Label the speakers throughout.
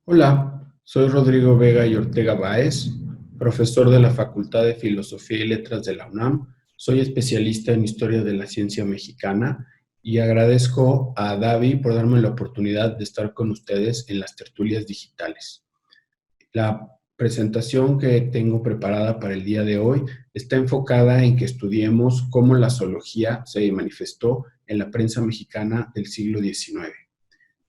Speaker 1: Hola, soy Rodrigo Vega y Ortega Báez, profesor de la Facultad de Filosofía y Letras de la UNAM. Soy especialista en Historia de la Ciencia Mexicana y agradezco a Davi por darme la oportunidad de estar con ustedes en las tertulias digitales. La presentación que tengo preparada para el día de hoy está enfocada en que estudiemos cómo la zoología se manifestó en la prensa mexicana del siglo XIX.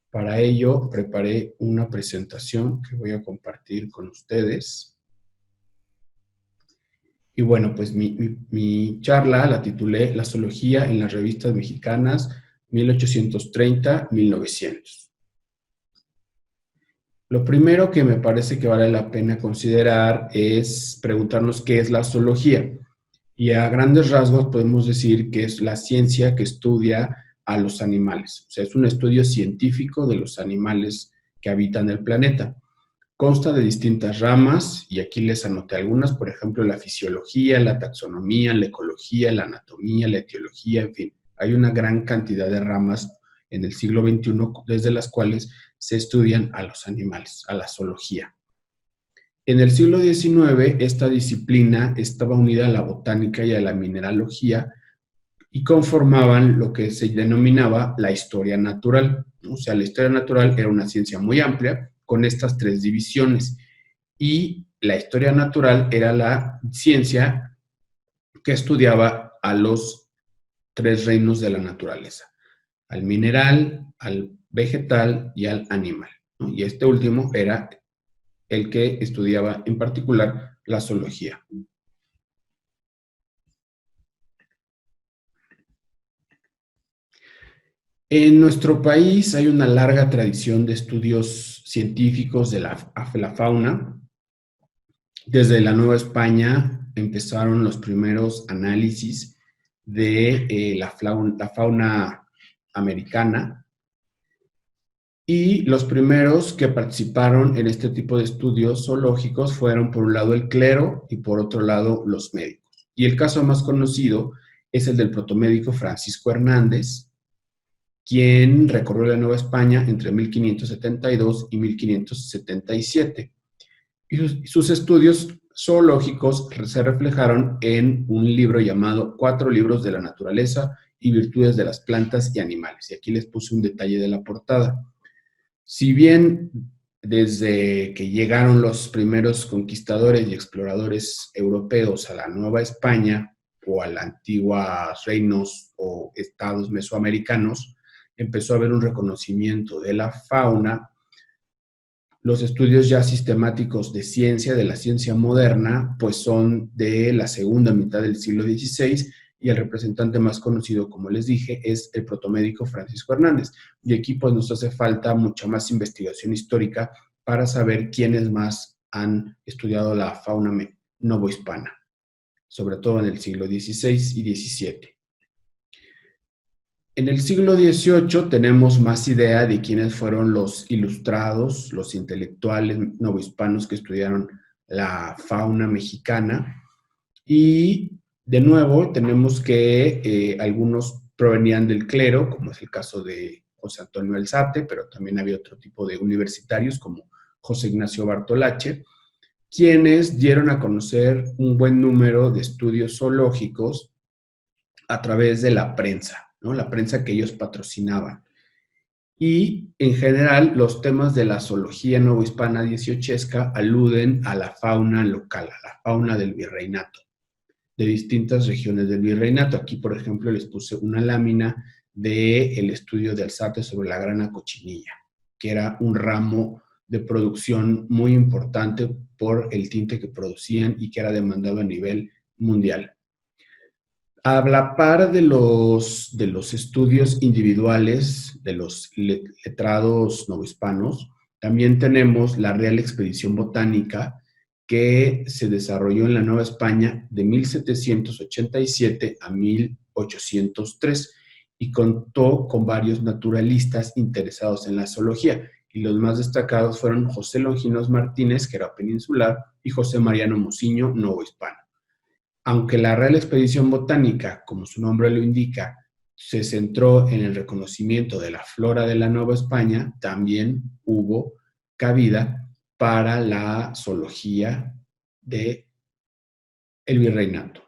Speaker 1: Para ello, preparé una presentación que voy a compartir con ustedes. Y bueno, pues mi charla la titulé La zoología en las revistas mexicanas 1830-1900. Lo primero que me parece que vale la pena considerar es preguntarnos qué es la zoología. Y a grandes rasgos podemos decir que es la ciencia que estudia a los animales. O sea, es un estudio científico de los animales que habitan el planeta. Consta de distintas ramas y aquí les anoté algunas, por ejemplo, la fisiología, la taxonomía, la ecología, la anatomía, la etiología, en fin. Hay una gran cantidad de ramas en el siglo XXI desde las cuales se estudian a los animales, a la zoología. En el siglo XIX, esta disciplina estaba unida a la botánica y a la mineralogía y conformaban lo que se denominaba la historia natural. O sea, la historia natural era una ciencia muy amplia con estas tres divisiones y la historia natural era la ciencia que estudiaba a los tres reinos de la naturaleza, al mineral, al vegetal y al animal, ¿no? Y este último era el que estudiaba en particular la zoología. En nuestro país hay una larga tradición de estudios científicos de la fauna. Desde la Nueva España empezaron los primeros análisis de la fauna americana y los primeros que participaron en este tipo de estudios zoológicos fueron por un lado el clero y por otro lado los médicos. Y el caso más conocido es el del protomédico Francisco Hernández, quien recorrió la Nueva España entre 1572 y 1577. Y sus estudios zoológicos se reflejaron en un libro llamado Cuatro libros de la naturaleza y virtudes de las plantas y animales. Y aquí les puse un detalle de la portada. Si bien desde que llegaron los primeros conquistadores y exploradores europeos a la Nueva España o a las antiguas reinos o estados mesoamericanos, empezó a haber un reconocimiento de la fauna. Los estudios ya sistemáticos de ciencia, de la ciencia moderna, pues son de la segunda mitad del siglo XVI y el representante más conocido, como les dije, es el protomédico Francisco Hernández. Y aquí pues nos hace falta mucha más investigación histórica para saber quiénes más han estudiado la fauna novohispana, sobre todo en el siglo XVI y XVII. En el siglo XVIII tenemos más idea de quiénes fueron los ilustrados, los intelectuales novohispanos que estudiaron la fauna mexicana. Y de nuevo tenemos que algunos provenían del clero, como es el caso de José Antonio Alzate, pero también había otro tipo de universitarios como José Ignacio Bartolache, quienes dieron a conocer un buen número de estudios zoológicos a través de la prensa, ¿no? La prensa que ellos patrocinaban. Y en general los temas de la zoología novohispana dieciochesca aluden a la fauna local, a la fauna del virreinato, de distintas regiones del virreinato. Aquí, por ejemplo, les puse una lámina del estudio de Alzate sobre la grana cochinilla, que era un ramo de producción muy importante por el tinte que producían y que era demandado a nivel mundial. A la par de los estudios individuales de los letrados novohispanos, también tenemos la Real Expedición Botánica que se desarrolló en la Nueva España de 1787 a 1803 y contó con varios naturalistas interesados en la zoología. Y los más destacados fueron José Longinos Martínez, que era peninsular, y José Mariano Mociño, novohispano. Aunque la Real Expedición Botánica, como su nombre lo indica, se centró en el reconocimiento de la flora de la Nueva España, también hubo cabida para la zoología de el virreinato.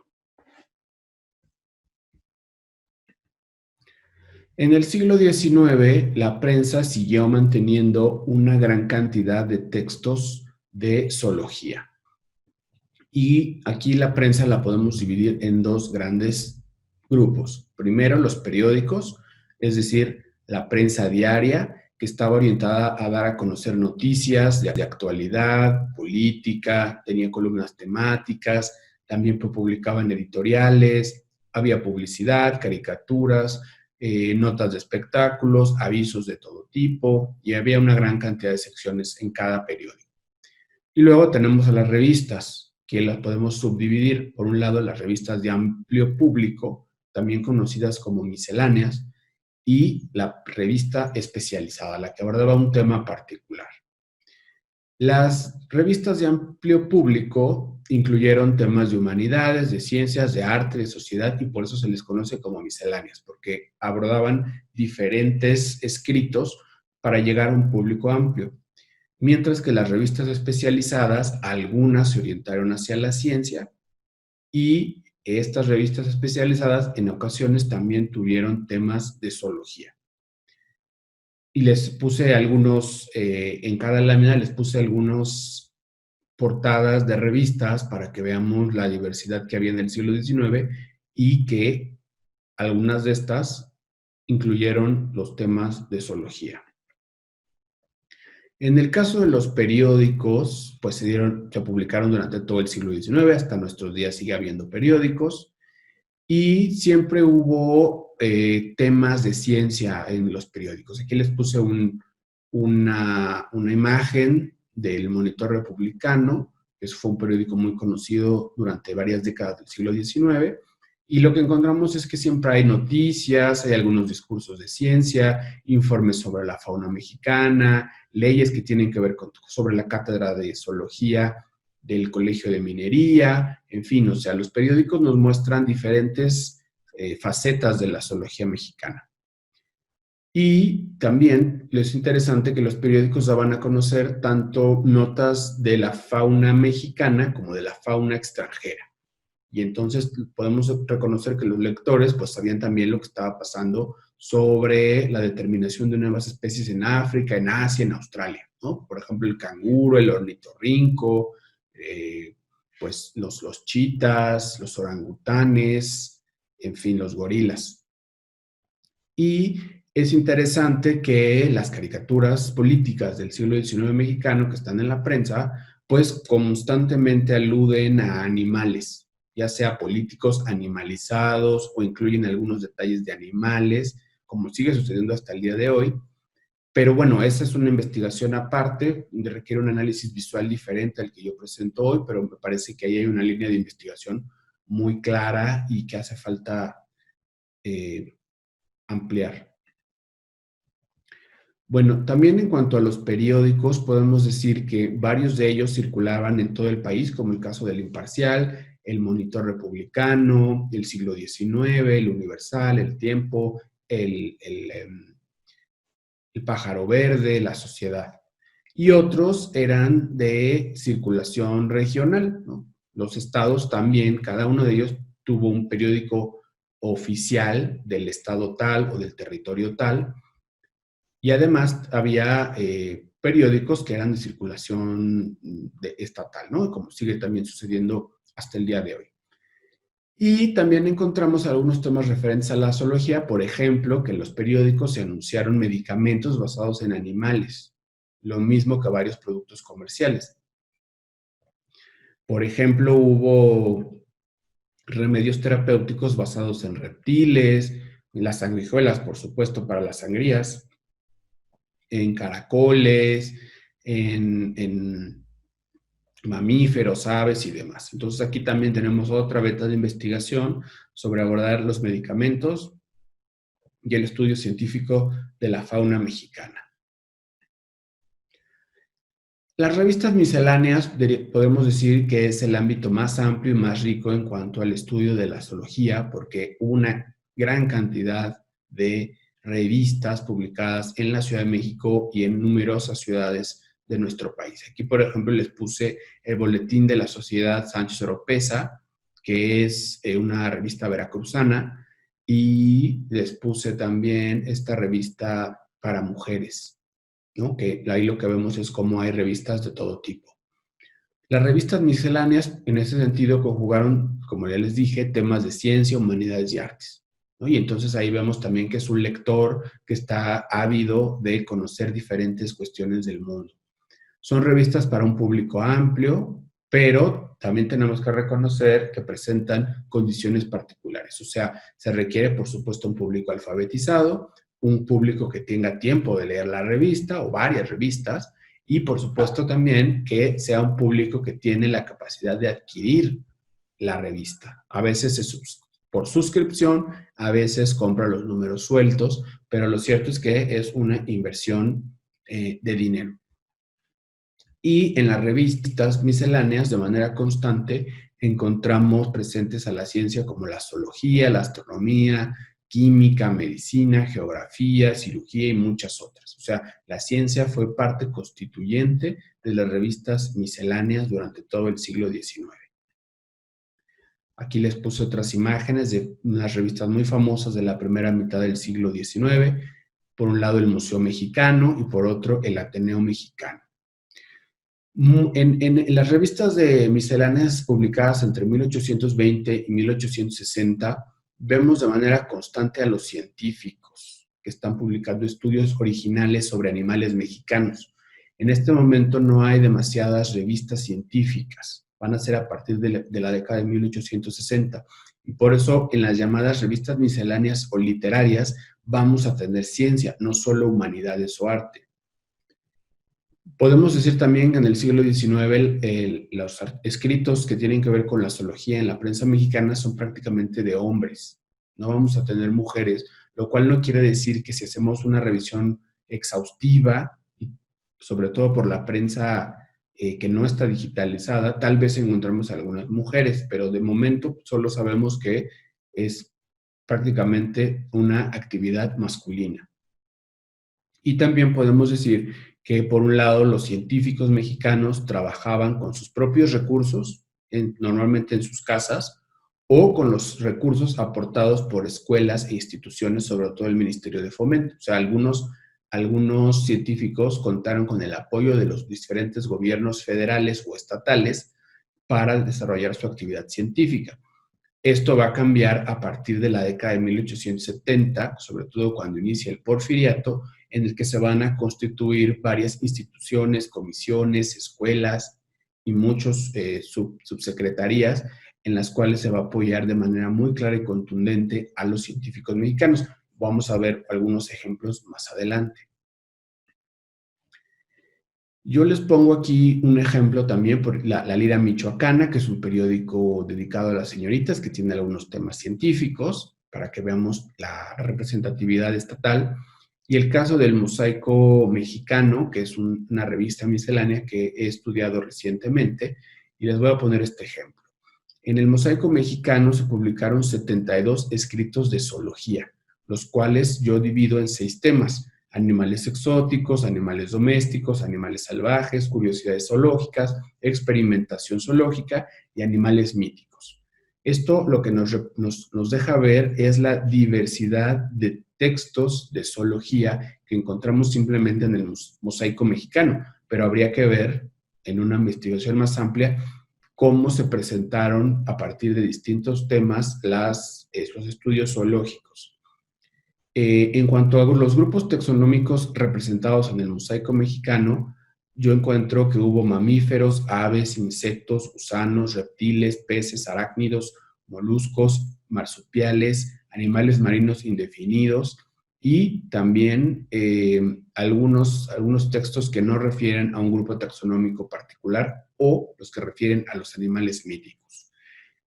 Speaker 1: En el siglo XIX, la prensa siguió manteniendo una gran cantidad de textos de zoología. Y aquí la prensa la podemos dividir en dos grandes grupos. Primero, los periódicos, es decir, la prensa diaria, que estaba orientada a dar a conocer noticias de actualidad, política, tenía columnas temáticas, también publicaban editoriales, había publicidad, caricaturas, notas de espectáculos, avisos de todo tipo, y había una gran cantidad de secciones en cada periódico. Y luego tenemos a las revistas, que las podemos subdividir. Por un lado, las revistas de amplio público, también conocidas como misceláneas, y la revista especializada, la que abordaba un tema particular. Las revistas de amplio público incluyeron temas de humanidades, de ciencias, de arte, de sociedad, y por eso se les conoce como misceláneas, porque abordaban diferentes escritos para llegar a un público amplio. Mientras que las revistas especializadas, algunas se orientaron hacia la ciencia, y estas revistas especializadas en ocasiones también tuvieron temas de zoología. Y les puse algunos, en cada lámina les puse algunas portadas de revistas para que veamos la diversidad que había en el siglo XIX y que algunas de estas incluyeron los temas de zoología. En el caso de los periódicos, pues se publicaron durante todo el siglo XIX, hasta nuestros días sigue habiendo periódicos, y siempre hubo temas de ciencia en los periódicos. Aquí les puse una imagen del Monitor Republicano, que fue un periódico muy conocido durante varias décadas del siglo XIX, y lo que encontramos es que siempre hay noticias, hay algunos discursos de ciencia, informes sobre la fauna mexicana, leyes que tienen que ver sobre la cátedra de zoología del Colegio de Minería, en fin, o sea, los periódicos nos muestran diferentes facetas de la zoología mexicana. Y también es interesante que los periódicos daban a conocer tanto notas de la fauna mexicana como de la fauna extranjera. Y entonces podemos reconocer que los lectores pues sabían también lo que estaba pasando sobre la determinación de nuevas especies en África, en Asia, en Australia, ¿no? Por ejemplo, el canguro, el ornitorrinco, pues los chitas, los orangutanes, en fin, los gorilas. Y es interesante que las caricaturas políticas del siglo XIX mexicano que están en la prensa, pues constantemente aluden a animales, ya sea políticos animalizados o incluyen algunos detalles de animales, como sigue sucediendo hasta el día de hoy. Pero bueno, esa es una investigación aparte, requiere un análisis visual diferente al que yo presento hoy, pero me parece que ahí hay una línea de investigación muy clara y que hace falta ampliar. Bueno, también en cuanto a los periódicos, podemos decir que varios de ellos circulaban en todo el país, como el caso del Imparcial, el Monitor Republicano, el Siglo XIX, el Universal, el Tiempo, el Pájaro Verde, La Sociedad. Y otros eran de circulación regional, ¿no? Los estados también, cada uno de ellos tuvo un periódico oficial del estado tal o del territorio tal, y además había periódicos que eran de circulación estatal, ¿no? Como sigue también sucediendo hasta el día de hoy. Y también encontramos algunos temas referentes a la zoología, por ejemplo, que en los periódicos se anunciaron medicamentos basados en animales, lo mismo que varios productos comerciales. Por ejemplo, hubo remedios terapéuticos basados en reptiles, en las sanguijuelas, por supuesto, para las sangrías, en caracoles, en mamíferos, aves y demás. Entonces aquí también tenemos otra beta de investigación sobre abordar los medicamentos y el estudio científico de la fauna mexicana. Las revistas misceláneas podemos decir que es el ámbito más amplio y más rico en cuanto al estudio de la zoología, porque hubo una gran cantidad de revistas publicadas en la Ciudad de México y en numerosas ciudades de nuestro país. Aquí, por ejemplo, les puse el Boletín de la Sociedad Sánchez Oropesa, que es una revista veracruzana, y les puse también esta revista para mujeres, ¿no? Que ahí lo que vemos es cómo hay revistas de todo tipo. Las revistas misceláneas, en ese sentido, conjugaron, como ya les dije, temas de ciencia, humanidades y artes, ¿no? Y entonces ahí vemos también que es un lector que está ávido de conocer diferentes cuestiones del mundo. Son revistas para un público amplio, pero también tenemos que reconocer que presentan condiciones particulares. O sea, se requiere, por supuesto, un público alfabetizado, un público que tenga tiempo de leer la revista o varias revistas, y por supuesto también que sea un público que tiene la capacidad de adquirir la revista. A veces es por suscripción, a veces compra los números sueltos, pero lo cierto es que es una inversión de dinero. Y en las revistas misceláneas, de manera constante, encontramos presentes a la ciencia como la zoología, la astronomía, química, medicina, geografía, cirugía y muchas otras. O sea, la ciencia fue parte constituyente de las revistas misceláneas durante todo el siglo XIX. Aquí les puse otras imágenes de unas revistas muy famosas de la primera mitad del siglo XIX. Por un lado, el Museo Mexicano y por otro, el Ateneo Mexicano. En las revistas de misceláneas publicadas entre 1820 y 1860, vemos de manera constante a los científicos que están publicando estudios originales sobre animales mexicanos. En este momento no hay demasiadas revistas científicas, van a ser a partir de la década de 1860, y por eso en las llamadas revistas misceláneas o literarias vamos a tener ciencia, no solo humanidades o arte. Podemos decir también que en el siglo XIX los escritos que tienen que ver con la zoología en la prensa mexicana son prácticamente de hombres. No vamos a tener mujeres, lo cual no quiere decir que si hacemos una revisión exhaustiva, sobre todo por la prensa que no está digitalizada, tal vez encontremos algunas mujeres, pero de momento solo sabemos que es prácticamente una actividad masculina. Y también podemos decir que, por un lado, los científicos mexicanos trabajaban con sus propios recursos, normalmente en sus casas, o con los recursos aportados por escuelas e instituciones, sobre todo el Ministerio de Fomento. O sea, algunos científicos contaron con el apoyo de los diferentes gobiernos federales o estatales para desarrollar su actividad científica. Esto va a cambiar a partir de la década de 1870, sobre todo cuando inicia el Porfiriato, en el que se van a constituir varias instituciones, comisiones, escuelas y muchos subsecretarías en las cuales se va a apoyar de manera muy clara y contundente a los científicos mexicanos. Vamos a ver algunos ejemplos más adelante. Yo les pongo aquí un ejemplo también por la Lira Michoacana, que es un periódico dedicado a las señoritas que tiene algunos temas científicos para que veamos la representatividad estatal. Y el caso del Mosaico Mexicano, que es una revista miscelánea que he estudiado recientemente, y les voy a poner este ejemplo. En el Mosaico Mexicano se publicaron 72 escritos de zoología, los cuales yo divido en 6 temas: animales exóticos, animales domésticos, animales salvajes, curiosidades zoológicas, experimentación zoológica y animales míticos. Esto lo que nos deja ver es la diversidad de textos de zoología que encontramos simplemente en el Mosaico Mexicano, pero habría que ver en una investigación más amplia cómo se presentaron a partir de distintos temas los estudios zoológicos. En cuanto a los grupos taxonómicos representados en el Mosaico Mexicano, yo encuentro que hubo mamíferos, aves, insectos, gusanos, reptiles, peces, arácnidos, moluscos, marsupiales, animales marinos indefinidos y también algunos textos que no refieren a un grupo taxonómico particular o los que refieren a los animales míticos.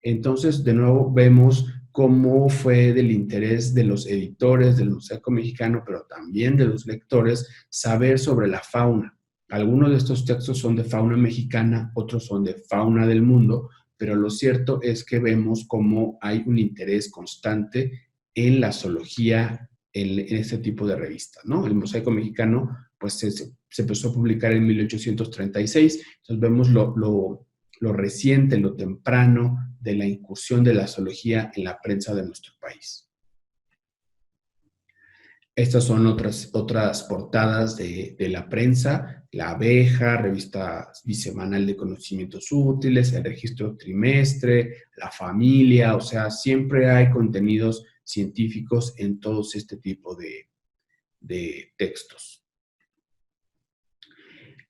Speaker 1: Entonces, de nuevo, vemos cómo fue del interés de los editores del Mosaico Mexicano, pero también de los lectores, saber sobre la fauna. Algunos de estos textos son de fauna mexicana, otros son de fauna del mundo, pero lo cierto es que vemos cómo hay un interés constante en la zoología en este tipo de revistas, ¿no? El Mosaico Mexicano pues se empezó a publicar en 1836. Entonces vemos lo reciente, lo temprano de la incursión de la zoología en la prensa de nuestro país. Estas son otras portadas de la prensa: La Abeja, Revista Bisemanal de Conocimientos Útiles, el Registro Trimestre, La Familia. O sea, siempre hay contenidos científicos en todos este tipo de textos.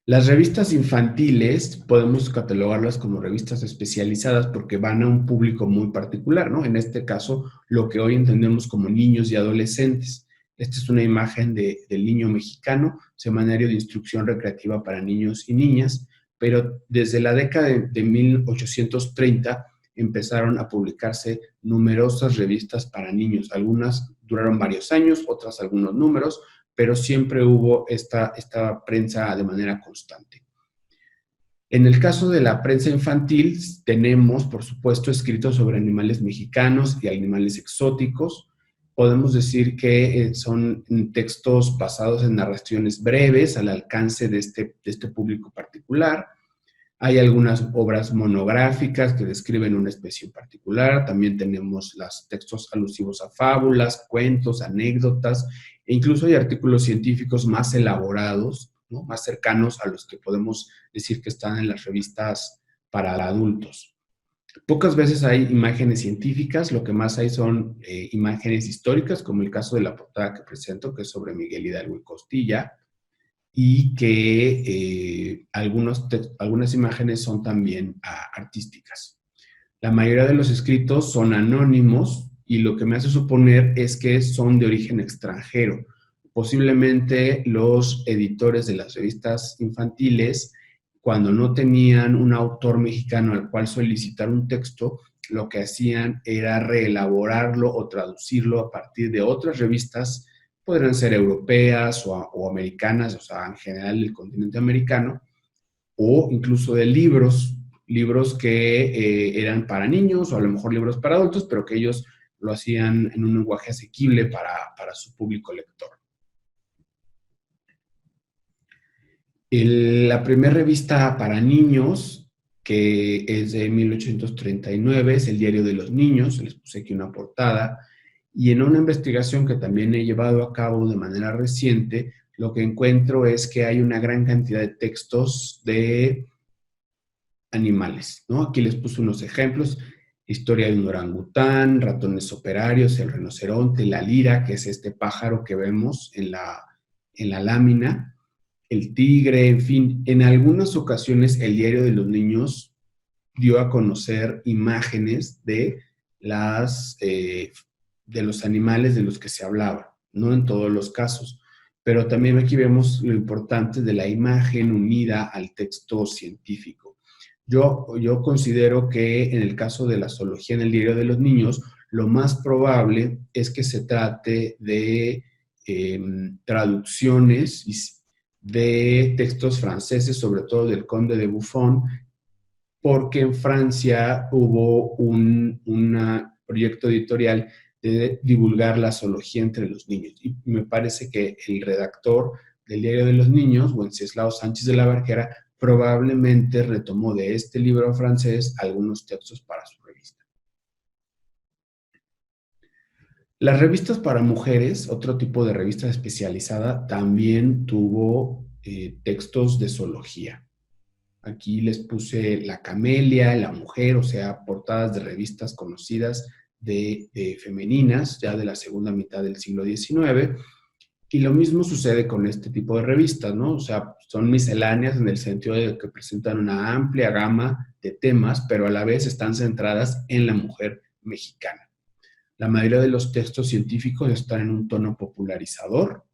Speaker 1: Las revistas infantiles podemos catalogarlas como revistas especializadas porque van a un público muy particular, ¿no? En este caso, lo que hoy entendemos como niños y adolescentes. Esta es una imagen del Niño Mexicano, semanario de instrucción recreativa para niños y niñas, pero desde la década de 1830 empezaron a publicarse numerosas revistas para niños. Algunas duraron varios años, otras algunos números, pero siempre hubo esta prensa de manera constante. En el caso de la prensa infantil, tenemos, por supuesto, escritos sobre animales mexicanos y animales exóticos. Podemos decir que son textos basados en narraciones breves al alcance de este público particular. Hay algunas obras monográficas que describen una especie en particular. También tenemos los textos alusivos a fábulas, cuentos, anécdotas, e incluso hay artículos científicos más elaborados, ¿no?, más cercanos a los que podemos decir que están en las revistas para adultos. Pocas veces hay imágenes científicas, lo que más hay son imágenes históricas, como el caso de la portada que presento, que es sobre Miguel Hidalgo y Costilla, y que algunas imágenes son también artísticas. La mayoría de los escritos son anónimos y lo que me hace suponer es que son de origen extranjero. Posiblemente los editores de las revistas infantiles, cuando no tenían un autor mexicano al cual solicitar un texto, lo que hacían era reelaborarlo o traducirlo a partir de otras revistas. Podrían ser europeas o americanas, o sea, en general del continente americano, o incluso de libros que eran para niños o a lo mejor libros para adultos, pero que ellos lo hacían en un lenguaje asequible para su público lector. La primera revista para niños, que es de 1839, es el Diario de los Niños. Les puse aquí una portada. Y en una investigación que también he llevado a cabo de manera reciente, lo que encuentro es que hay una gran cantidad de textos de animales, ¿no? Aquí les puse unos ejemplos: Historia de un orangután, Ratones operarios, el rinoceronte, la lira, que es este pájaro que vemos en la lámina, el tigre. En fin, en algunas ocasiones el Diario de los Niños dio a conocer imágenes de los animales de los que se hablaba, no en todos los casos, pero también aquí vemos lo importante de la imagen unida al texto científico. Yo considero que en el caso de la zoología en el Diario de los Niños, lo más probable es que se trate de traducciones de textos franceses, sobre todo del Conde de Buffon, porque en Francia hubo un proyecto editorial de divulgar la zoología entre los niños. Y me parece que el redactor del Diario de los Niños, Wenceslao Sánchez de la Barquera, probablemente retomó de este libro francés algunos textos para su revista. Las revistas para mujeres, otro tipo de revista especializada, también tuvo textos de zoología. Aquí les puse La Camelia, La Mujer, o sea, portadas de revistas conocidas de femeninas, ya de la segunda mitad del siglo XIX. Y lo mismo sucede con este tipo de revistas, ¿no? O sea, son misceláneas en el sentido de que presentan una amplia gama de temas, pero a la vez están centradas en la mujer mexicana. La mayoría de los textos científicos están en un tono popularizador,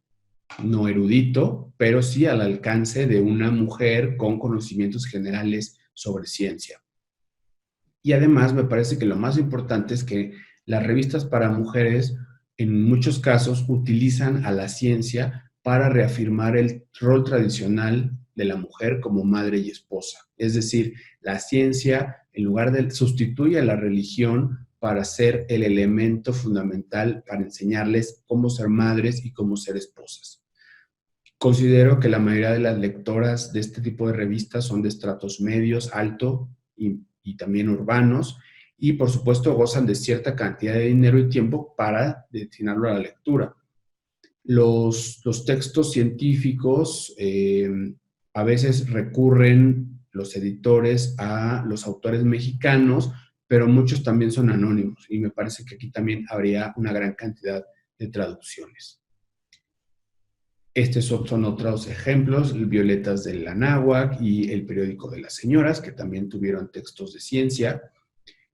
Speaker 1: no erudito, pero sí al alcance de una mujer con conocimientos generales sobre ciencia. Y además me parece que lo más importante es que las revistas para mujeres en muchos casos utilizan a la ciencia para reafirmar el rol tradicional de la mujer como madre y esposa. Es decir, la ciencia, en lugar de sustituye a la religión para ser el elemento fundamental para enseñarles cómo ser madres y cómo ser esposas. Considero que la mayoría de las lectoras de este tipo de revistas son de estratos medios, alto y también urbanos, y por supuesto gozan de cierta cantidad de dinero y tiempo para destinarlo a la lectura. Los textos científicos a veces recurren los editores a los autores mexicanos, pero muchos también son anónimos y me parece que aquí también habría una gran cantidad de traducciones. Estos son otros ejemplos, el Violetas del Anáhuac y el Periódico de las Señoras, que también tuvieron textos de ciencia.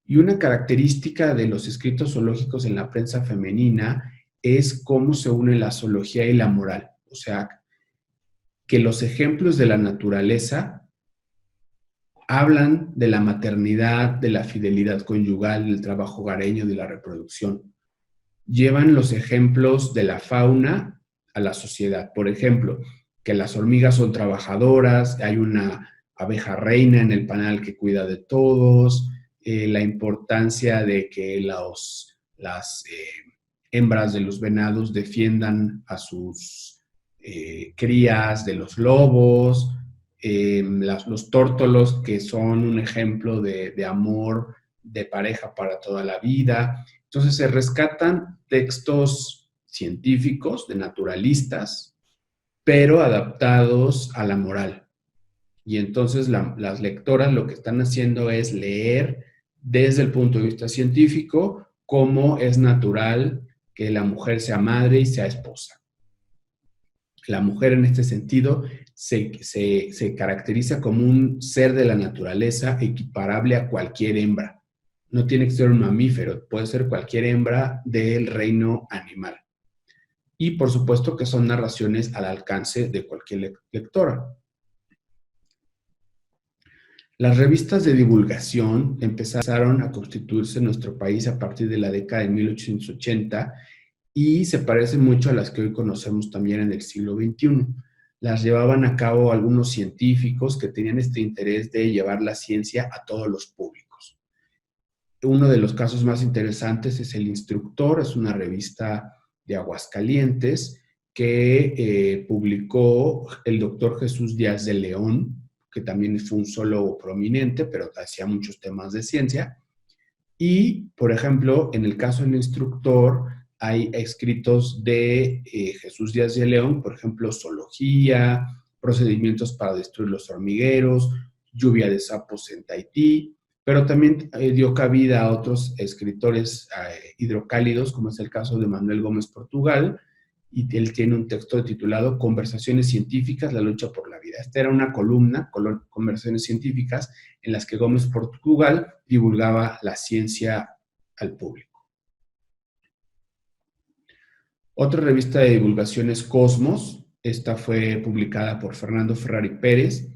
Speaker 1: Y una característica de los escritos zoológicos en la prensa femenina es cómo se une la zoología y la moral. O sea, que los ejemplos de la naturaleza hablan de la maternidad, de la fidelidad conyugal, del trabajo hogareño, de la reproducción. Llevan los ejemplos de la fauna a la sociedad. Por ejemplo, que las hormigas son trabajadoras, hay una abeja reina en el panal que cuida de todos, la importancia de que las hembras de los venados defiendan a sus crías de los lobos, los tórtolos, que son un ejemplo de amor de pareja para toda la vida. Entonces se rescatan textos científicos, de naturalistas, pero adaptados a la moral. Y entonces las lectoras lo que están haciendo es leer desde el punto de vista científico cómo es natural que la mujer sea madre y sea esposa. La mujer en este sentido se caracteriza como un ser de la naturaleza equiparable a cualquier hembra. No tiene que ser un mamífero, puede ser cualquier hembra del reino animal. Y por supuesto que son narraciones al alcance de cualquier lectora. Las revistas de divulgación empezaron a constituirse en nuestro país a partir de la década de 1880 y se parecen mucho a las que hoy conocemos también en el siglo XXI. Las llevaban a cabo algunos científicos que tenían este interés de llevar la ciencia a todos los públicos. Uno de los casos más interesantes es El Instructor, es una revista de Aguascalientes que publicó el doctor Jesús Díaz de León, que también fue un zoólogo prominente, pero hacía muchos temas de ciencia. Y, por ejemplo, en el caso del Instructor, hay escritos de Jesús Díaz de León, por ejemplo, zoología, procedimientos para destruir los hormigueros, lluvia de sapos en Tahití, pero también dio cabida a otros escritores hidrocálidos, como es el caso de Manuel Gómez Portugal, y él tiene un texto titulado Conversaciones científicas, la lucha por la vida. Esta era una columna, Conversaciones científicas, en las que Gómez Portugal divulgaba la ciencia al público. Otra revista de divulgación es Cosmos. Esta fue publicada por Fernando Ferrari Pérez,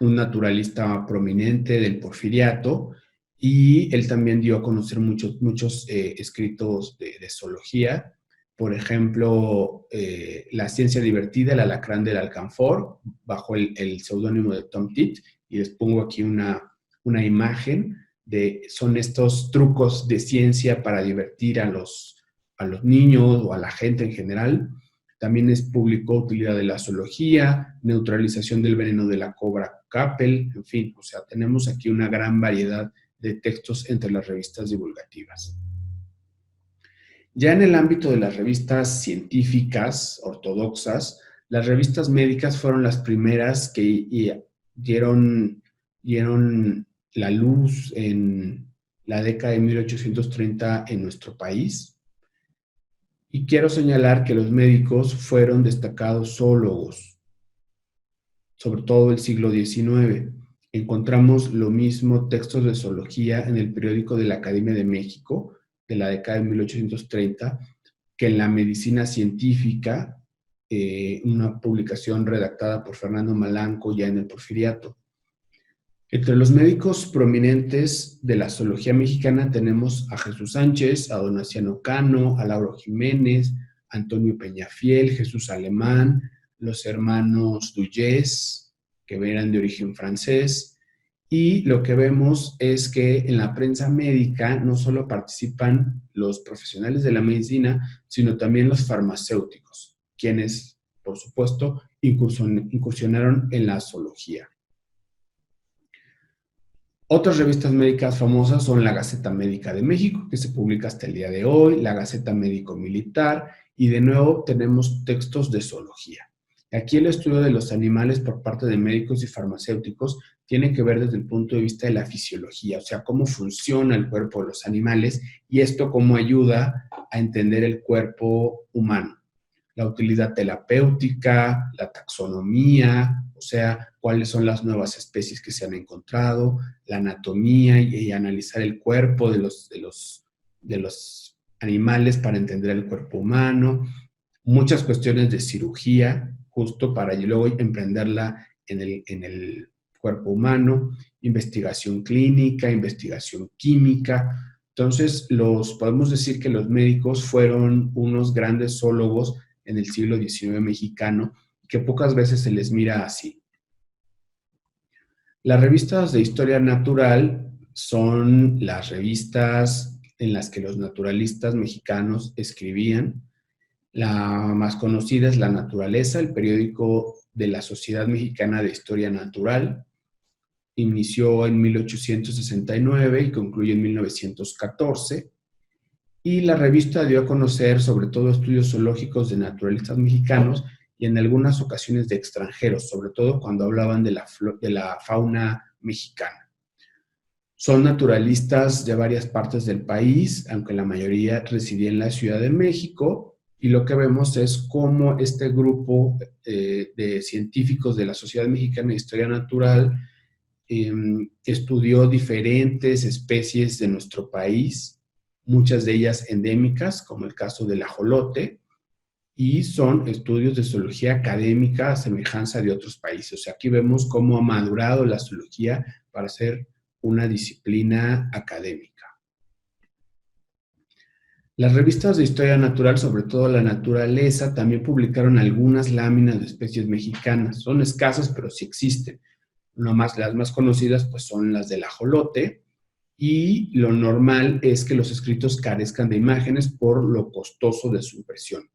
Speaker 1: un naturalista prominente del Porfiriato, y él también dio a conocer muchos escritos de zoología. Por ejemplo, La ciencia divertida, el alacrán del alcanfor, bajo el seudónimo de Tom Tit, y les pongo aquí una imagen son estos trucos de ciencia para divertir a los niños o a la gente en general. También publicó Utilidad de la zoología, Neutralización del veneno de la cobra Capel, en fin, o sea, tenemos aquí una gran variedad de textos entre las revistas divulgativas. Ya en el ámbito de las revistas científicas ortodoxas, las revistas médicas fueron las primeras que dieron la luz en la década de 1830 en nuestro país. Y quiero señalar que los médicos fueron destacados zoólogos, sobre todo el siglo XIX. Encontramos lo mismo textos de zoología en el periódico de la Academia de México, de la década de 1830, que en la Medicina Científica, una publicación redactada por Fernando Malanco ya en el Porfiriato. Entre los médicos prominentes de la zoología mexicana tenemos a Jesús Sánchez, a Donaciano Cano, a Lauro Jiménez, Antonio Peñafiel, Jesús Alemán, los hermanos Duyés, que eran de origen francés. Y lo que vemos es que en la prensa médica no solo participan los profesionales de la medicina, sino también los farmacéuticos, quienes por supuesto, incursionaron en la zoología. Otras revistas médicas famosas son la Gaceta Médica de México, que se publica hasta el día de hoy, la Gaceta Médico Militar, y de nuevo tenemos textos de zoología. Aquí el estudio de los animales por parte de médicos y farmacéuticos tiene que ver desde el punto de vista de la fisiología, o sea, cómo funciona el cuerpo de los animales y esto cómo ayuda a entender el cuerpo humano. La utilidad terapéutica, la taxonomía, o sea, cuáles son las nuevas especies que se han encontrado, la anatomía y analizar el cuerpo de los animales para entender el cuerpo humano, muchas cuestiones de cirugía, justo para luego emprenderla en el cuerpo humano, investigación clínica, investigación química. Entonces, podemos decir que los médicos fueron unos grandes zoólogos en el siglo XIX mexicano, que pocas veces se les mira así. Las revistas de historia natural son las revistas en las que los naturalistas mexicanos escribían. La más conocida es La Naturaleza, el periódico de la Sociedad Mexicana de Historia Natural. Inició en 1869 y concluye en 1914. Y la revista dio a conocer sobre todo estudios zoológicos de naturalistas mexicanos y en algunas ocasiones de extranjeros, sobre todo cuando hablaban de la fauna mexicana. Son naturalistas de varias partes del país, aunque la mayoría residía en la Ciudad de México, y lo que vemos es cómo este grupo de científicos de la Sociedad Mexicana de Historia Natural estudió diferentes especies de nuestro país, muchas de ellas endémicas, como el caso del ajolote, y son estudios de zoología académica a semejanza de otros países. O sea, aquí vemos cómo ha madurado la zoología para ser una disciplina académica. Las revistas de historia natural, sobre todo La Naturaleza, también publicaron algunas láminas de especies mexicanas. Son escasas, pero sí existen. Las más conocidas pues, son las del ajolote, y lo normal es que los escritos carezcan de imágenes por lo costoso de su impresión.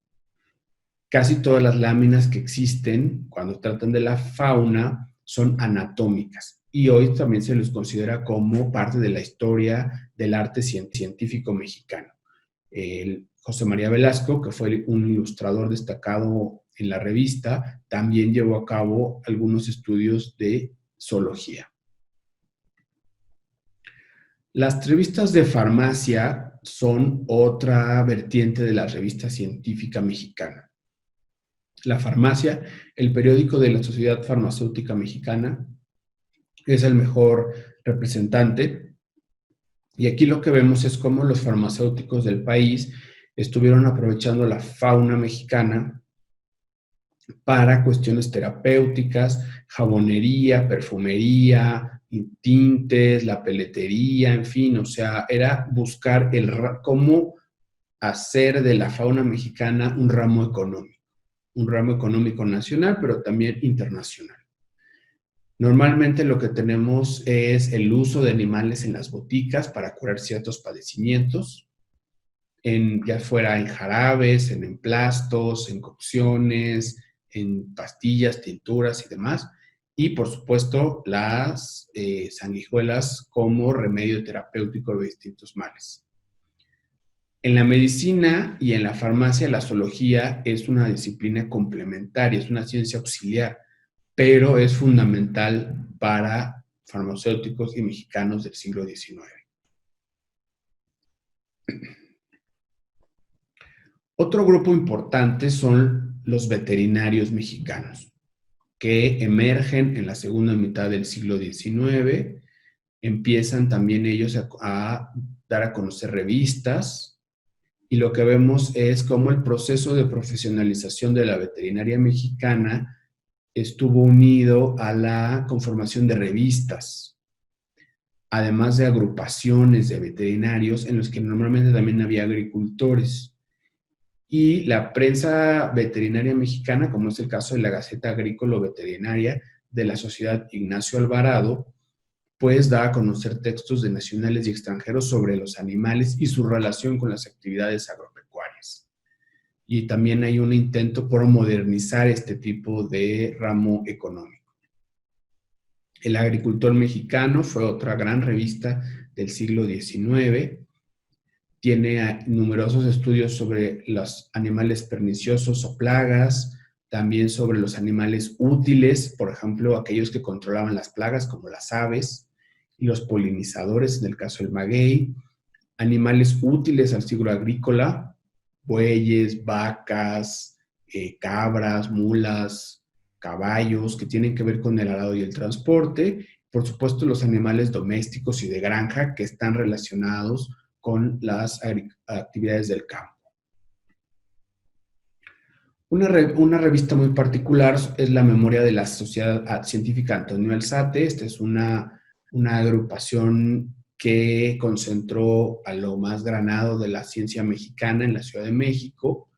Speaker 1: Casi todas las láminas que existen cuando tratan de la fauna son anatómicas y hoy también se los considera como parte de la historia del arte científico mexicano. José María Velasco, que fue un ilustrador destacado en la revista, también llevó a cabo algunos estudios de zoología. Las revistas de farmacia son otra vertiente de la revista científica mexicana. La Farmacia, el periódico de la Sociedad Farmacéutica Mexicana, es el mejor representante. Y aquí lo que vemos es cómo los farmacéuticos del país estuvieron aprovechando la fauna mexicana para cuestiones terapéuticas, jabonería, perfumería, tintes, la peletería, en fin, o sea, era buscar cómo hacer de la fauna mexicana un ramo económico nacional, pero también internacional. Normalmente lo que tenemos es el uso de animales en las boticas para curar ciertos padecimientos, ya fuera en jarabes, en emplastos, en cocciones, en pastillas, tinturas y demás. Y, por supuesto, las sanguijuelas como remedio terapéutico de distintos males. En la medicina y en la farmacia, la zoología es una disciplina complementaria, es una ciencia auxiliar, pero es fundamental para farmacéuticos y mexicanos del siglo XIX. Otro grupo importante son los veterinarios mexicanos, que emergen en la segunda mitad del siglo XIX, empiezan también ellos a dar a conocer revistas, y lo que vemos es cómo el proceso de profesionalización de la veterinaria mexicana estuvo unido a la conformación de revistas, además de agrupaciones de veterinarios en los que normalmente también había agricultores. Y la prensa veterinaria mexicana, como es el caso de la Gaceta Agrícola-Veterinaria de la Sociedad Ignacio Alvarado, pues da a conocer textos de nacionales y extranjeros sobre los animales y su relación con las actividades agropecuarias. y también hay un intento por modernizar este tipo de ramo económico. El Agricultor Mexicano fue otra gran revista del siglo XIX. Tiene numerosos estudios sobre los animales perniciosos o plagas, también sobre los animales útiles, por ejemplo, aquellos que controlaban las plagas, como las aves, y los polinizadores, en el caso del maguey, animales útiles al ciclo agrícola, bueyes, vacas, cabras, mulas, caballos, que tienen que ver con el arado y el transporte, por supuesto los animales domésticos y de granja que están relacionados con las actividades del campo. Una revista muy particular es la Memoria de la Sociedad Científica Antonio Alzate. Esta es una agrupación que concentró a lo más granado de la ciencia mexicana en la Ciudad de México,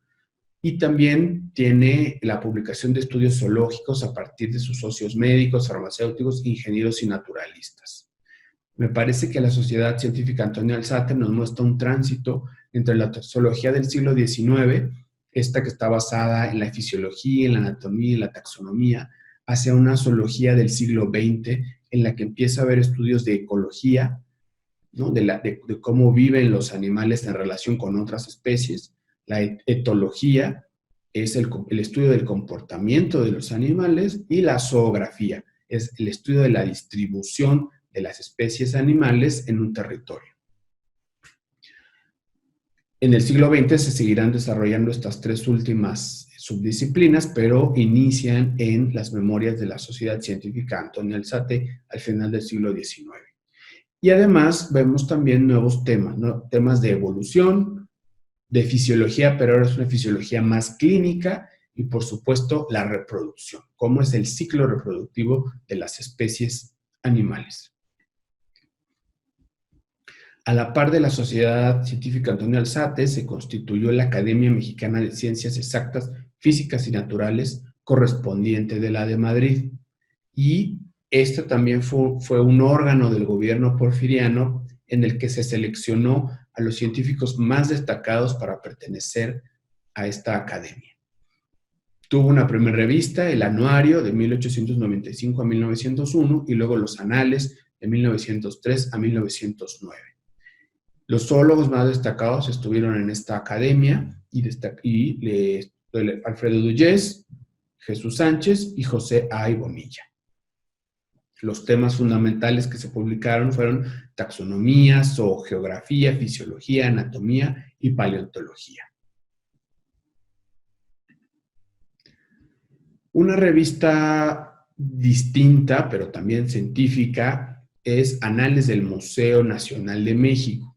Speaker 1: y también tiene la publicación de estudios zoológicos a partir de sus socios médicos, farmacéuticos, ingenieros y naturalistas. Me parece que la Sociedad Científica Antonio Alzate nos muestra un tránsito entre la zoología del siglo XIX, esta que está basada en la fisiología, en la anatomía y la taxonomía, hacia una zoología del siglo XX en la que empieza a haber estudios de ecología, ¿no? de cómo viven los animales en relación con otras especies. La etología es el estudio del comportamiento de los animales, y la zoografía es el estudio de la distribución de las especies animales en un territorio. En el siglo XX se seguirán desarrollando estas tres últimas subdisciplinas, pero inician en las memorias de la Sociedad Científica Antonio Alzate al final del siglo XIX. Y además vemos también nuevos temas, ¿no? Temas de evolución, de fisiología, pero ahora es una fisiología más clínica, y por supuesto la reproducción, cómo es el ciclo reproductivo de las especies animales. A la par de la Sociedad Científica Antonio Alzate, se constituyó la Academia Mexicana de Ciencias Exactas, Físicas y Naturales, correspondiente de la de Madrid. Y este también fue un órgano del gobierno porfiriano en el que se seleccionó a los científicos más destacados para pertenecer a esta academia. Tuvo una primera revista, el Anuario, de 1895 a 1901, y luego los Anales, de 1903 a 1909. Los zoólogos más destacados estuvieron en esta academia, Alfredo Duyes, Jesús Sánchez y José A. Bonilla. Los temas fundamentales que se publicaron fueron taxonomía, zoogeografía, fisiología, anatomía y paleontología. Una revista distinta, pero también científica, es Anales del Museo Nacional de México.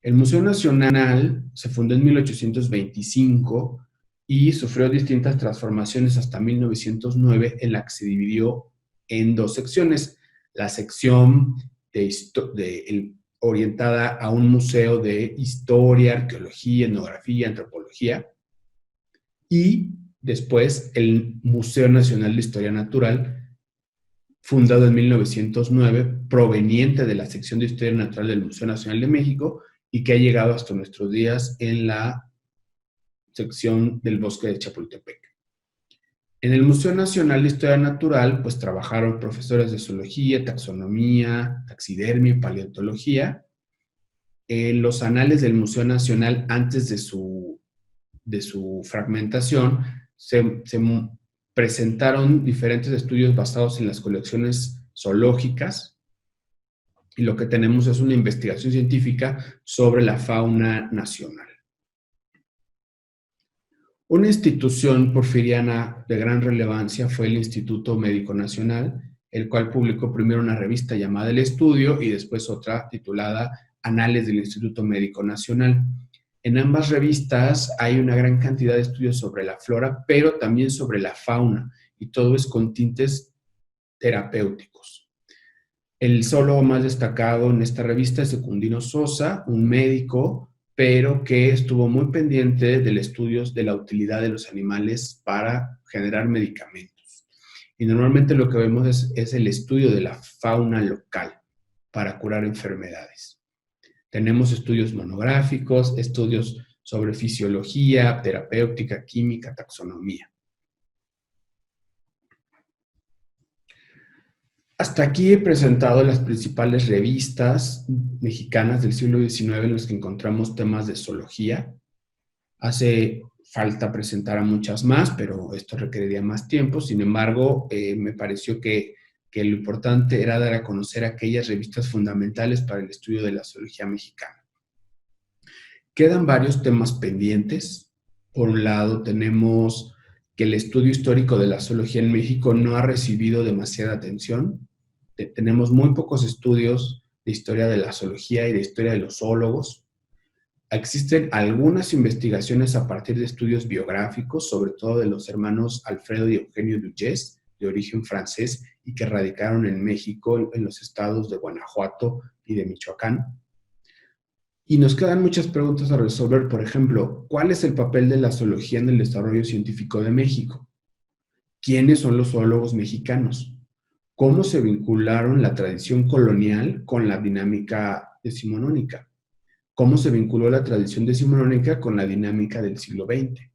Speaker 1: El Museo Nacional se fundó en 1825 y sufrió distintas transformaciones hasta 1909, en la que se dividió en dos secciones. La sección orientada a un museo de historia, arqueología, etnografía, antropología, y después el Museo Nacional de Historia Natural, fundado en 1909, proveniente de la sección de Historia Natural del Museo Nacional de México, y que ha llegado hasta nuestros días en la sección del Bosque de Chapultepec. En el Museo Nacional de Historia Natural, pues trabajaron profesores de zoología, taxonomía, taxidermia y paleontología. En los anales del Museo Nacional, antes de su fragmentación, se presentaron diferentes estudios basados en las colecciones zoológicas, y lo que tenemos es una investigación científica sobre la fauna nacional. Una institución porfiriana de gran relevancia fue el Instituto Médico Nacional, el cual publicó primero una revista llamada El Estudio y después otra titulada Anales del Instituto Médico Nacional. En ambas revistas hay una gran cantidad de estudios sobre la flora, pero también sobre la fauna, y todo es con tintes terapéuticos. El zoólogo más destacado en esta revista es Secundino Sosa, un médico, pero que estuvo muy pendiente del estudio de la utilidad de los animales para generar medicamentos. Y normalmente lo que vemos es el estudio de la fauna local para curar enfermedades. Tenemos estudios monográficos, estudios sobre fisiología, terapéutica, química, taxonomía. Hasta aquí he presentado las principales revistas mexicanas del siglo XIX en las que encontramos temas de zoología. Hace falta presentar a muchas más, pero esto requeriría más tiempo. Sin embargo, me pareció que lo importante era dar a conocer aquellas revistas fundamentales para el estudio de la zoología mexicana. Quedan varios temas pendientes. Por un lado, tenemos que el estudio histórico de la zoología en México no ha recibido demasiada atención. Tenemos muy pocos estudios de historia de la zoología y de historia de los zoólogos. Existen algunas investigaciones a partir de estudios biográficos, sobre todo de los hermanos Alfredo y Eugenio Dugès, de origen francés, y que radicaron en México, en los estados de Guanajuato y de Michoacán. Y nos quedan muchas preguntas a resolver. Por ejemplo, ¿cuál es el papel de la zoología en el desarrollo científico de México? ¿Quiénes son los zoólogos mexicanos? ¿Cómo se vincularon la tradición colonial con la dinámica decimonónica? ¿Cómo se vinculó la tradición decimonónica con la dinámica del siglo XX?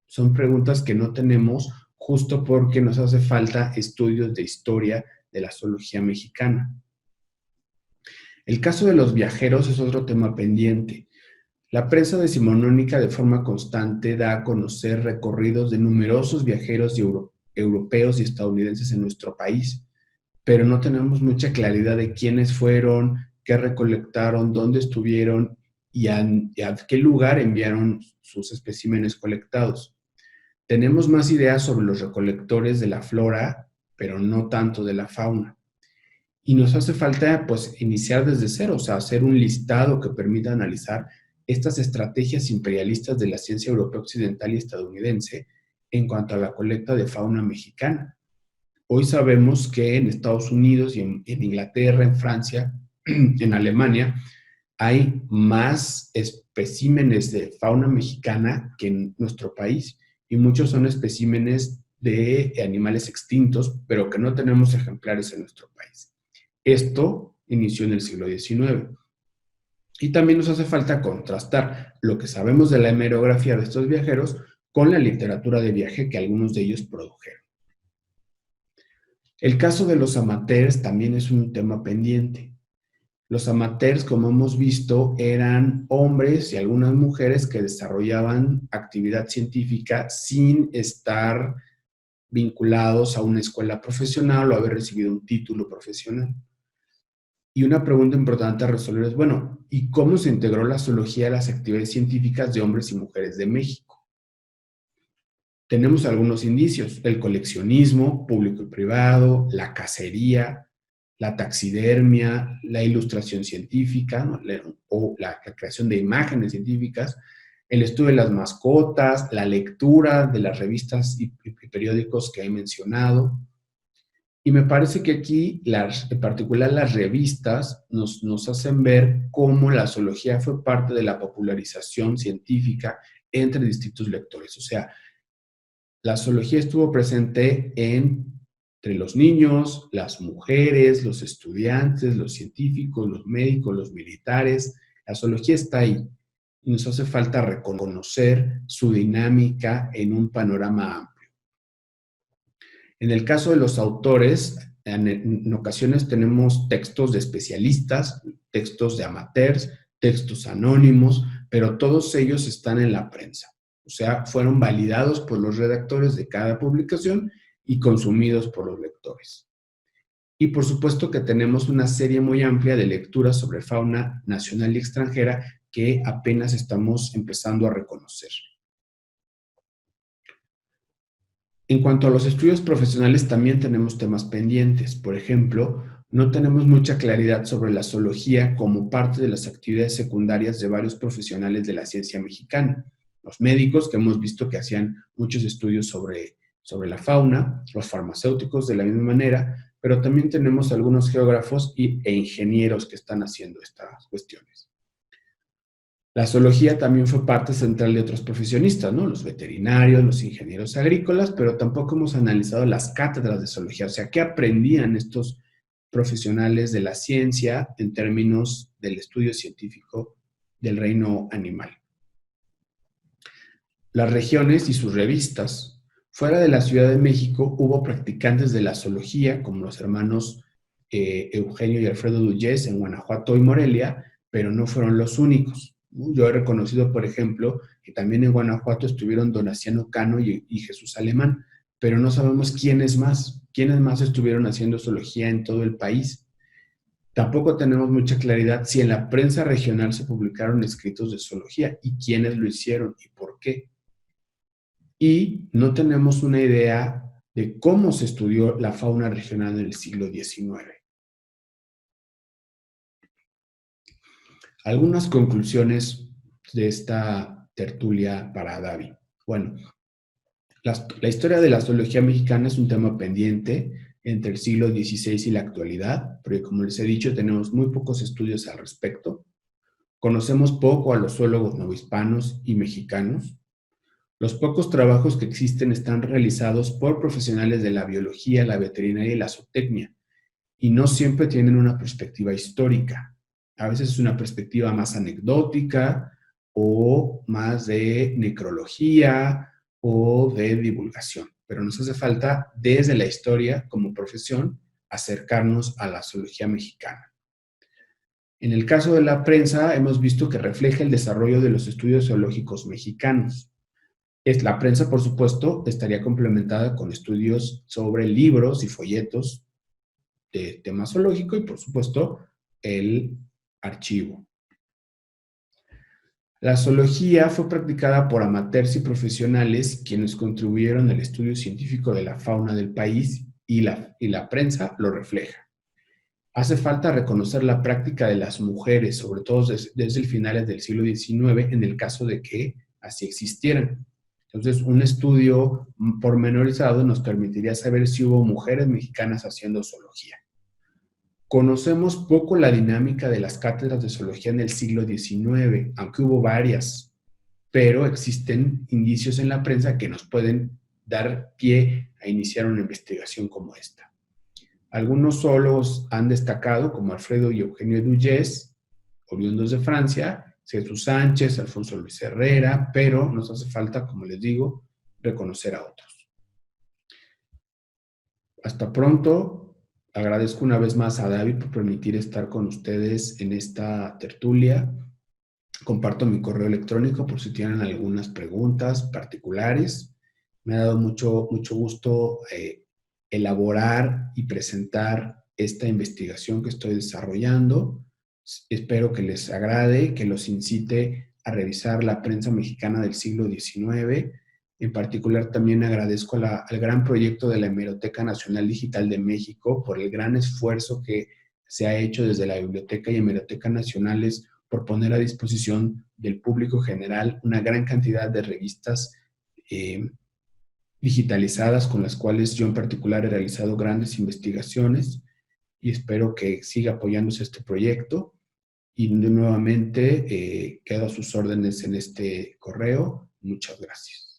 Speaker 1: Son preguntas que no tenemos justo porque nos hace falta estudios de historia de la zoología mexicana. El caso de los viajeros es otro tema pendiente. La prensa decimonónica de forma constante da a conocer recorridos de numerosos viajeros europeos y estadounidenses en nuestro país, pero no tenemos mucha claridad de quiénes fueron, qué recolectaron, dónde estuvieron y a qué lugar enviaron sus especímenes colectados. Tenemos más ideas sobre los recolectores de la flora, pero no tanto de la fauna. Y nos hace falta, pues, iniciar desde cero, o sea, hacer un listado que permita analizar estas estrategias imperialistas de la ciencia europea occidental y estadounidense en cuanto a la colecta de fauna mexicana. Hoy sabemos que en Estados Unidos y en Inglaterra, en Francia, en Alemania, hay más especímenes de fauna mexicana que en nuestro país, y muchos son especímenes de animales extintos, pero que no tenemos ejemplares en nuestro país. Esto inició en el siglo XIX. Y también nos hace falta contrastar lo que sabemos de la hemerografía de estos viajeros con la literatura de viaje que algunos de ellos produjeron. El caso de los amateurs también es un tema pendiente. Los amateurs, como hemos visto, eran hombres y algunas mujeres que desarrollaban actividad científica sin estar vinculados a una escuela profesional o haber recibido un título profesional. Y una pregunta importante a resolver es, bueno, ¿y cómo se integró la zoología a las actividades científicas de hombres y mujeres de México? Tenemos algunos indicios: el coleccionismo público y privado, la cacería, la taxidermia, la ilustración científica, ¿no? O la creación de imágenes científicas, el estudio de las mascotas, la lectura de las revistas y periódicos que he mencionado. Y me parece que aquí, en particular las revistas, nos hacen ver cómo la zoología fue parte de la popularización científica entre distintos lectores. O sea, la zoología estuvo presente entre los niños, las mujeres, los estudiantes, los científicos, los médicos, los militares. La zoología está ahí y nos hace falta reconocer su dinámica en un panorama amplio. En el caso de los autores, en ocasiones tenemos textos de especialistas, textos de amateurs, textos anónimos, pero todos ellos están en la prensa. O sea, fueron validados por los redactores de cada publicación y consumidos por los lectores. Y por supuesto que tenemos una serie muy amplia de lecturas sobre fauna nacional y extranjera que apenas estamos empezando a reconocer. En cuanto a los estudios profesionales, también tenemos temas pendientes. Por ejemplo, no tenemos mucha claridad sobre la zoología como parte de las actividades secundarias de varios profesionales de la ciencia mexicana. Los médicos, que hemos visto que hacían muchos estudios sobre la fauna, los farmacéuticos de la misma manera, pero también tenemos algunos geógrafos e ingenieros que están haciendo estas cuestiones. La zoología también fue parte central de otros profesionistas, ¿no? Los veterinarios, los ingenieros agrícolas, pero tampoco hemos analizado las cátedras de zoología. O sea, ¿qué aprendían estos profesionales de la ciencia en términos del estudio científico del reino animal? las regiones y sus revistas. Fuera de la Ciudad de México hubo practicantes de la zoología, como los hermanos Eugenio y Alfredo Duyes en Guanajuato y Morelia, pero no fueron los únicos. Yo he reconocido, por ejemplo, que también en Guanajuato estuvieron Donaciano Cano y Jesús Alemán, pero no sabemos quiénes más estuvieron haciendo zoología en todo el país. Tampoco tenemos mucha claridad si en la prensa regional se publicaron escritos de zoología y quiénes lo hicieron y por qué. Y no tenemos una idea de cómo se estudió la fauna regional en el siglo XIX. Algunas conclusiones de esta tertulia para Davi. Bueno, la historia de la zoología mexicana es un tema pendiente entre el siglo XVI y la actualidad, porque como les he dicho, tenemos muy pocos estudios al respecto. Conocemos poco a los zoólogos novohispanos y mexicanos. Los pocos trabajos que existen están realizados por profesionales de la biología, la veterinaria y la zootecnia, y no siempre tienen una perspectiva histórica. A veces es una perspectiva más anecdótica o más de necrología o de divulgación, pero nos hace falta desde la historia como profesión acercarnos a la zoología mexicana. En el caso de la prensa hemos visto que refleja el desarrollo de los estudios zoológicos mexicanos. La prensa, por supuesto, estaría complementada con estudios sobre libros y folletos de tema zoológico y, por supuesto, el archivo. La zoología fue practicada por amateurs y profesionales quienes contribuyeron al estudio científico de la fauna del país y la prensa lo refleja. Hace falta reconocer la práctica de las mujeres, sobre todo desde el finales del siglo XIX, en el caso de que así existieran. Entonces, un estudio pormenorizado nos permitiría saber si hubo mujeres mexicanas haciendo zoología. Conocemos poco la dinámica de las cátedras de zoología en el siglo XIX, aunque hubo varias, pero existen indicios en la prensa que nos pueden dar pie a iniciar una investigación como esta. Algunos zoólogos han destacado, como Alfredo y Eugenio Duyes, oriundos de Francia, Jesús Sánchez, Alfonso Luis Herrera, pero nos hace falta, como les digo, reconocer a otros. Hasta pronto. Agradezco una vez más a David por permitir estar con ustedes en esta tertulia. Comparto mi correo electrónico por si tienen algunas preguntas particulares. Me ha dado mucho gusto elaborar y presentar esta investigación que estoy desarrollando. Espero que les agrade, que los incite a revisar la prensa mexicana del siglo XIX. En particular, también agradezco al gran proyecto de la Hemeroteca Nacional Digital de México por el gran esfuerzo que se ha hecho desde la Biblioteca y Hemeroteca Nacionales por poner a disposición del público general una gran cantidad de revistas digitalizadas con las cuales yo en particular he realizado grandes investigaciones y espero que siga apoyándose este proyecto. Y nuevamente quedo a sus órdenes en este correo. Muchas gracias.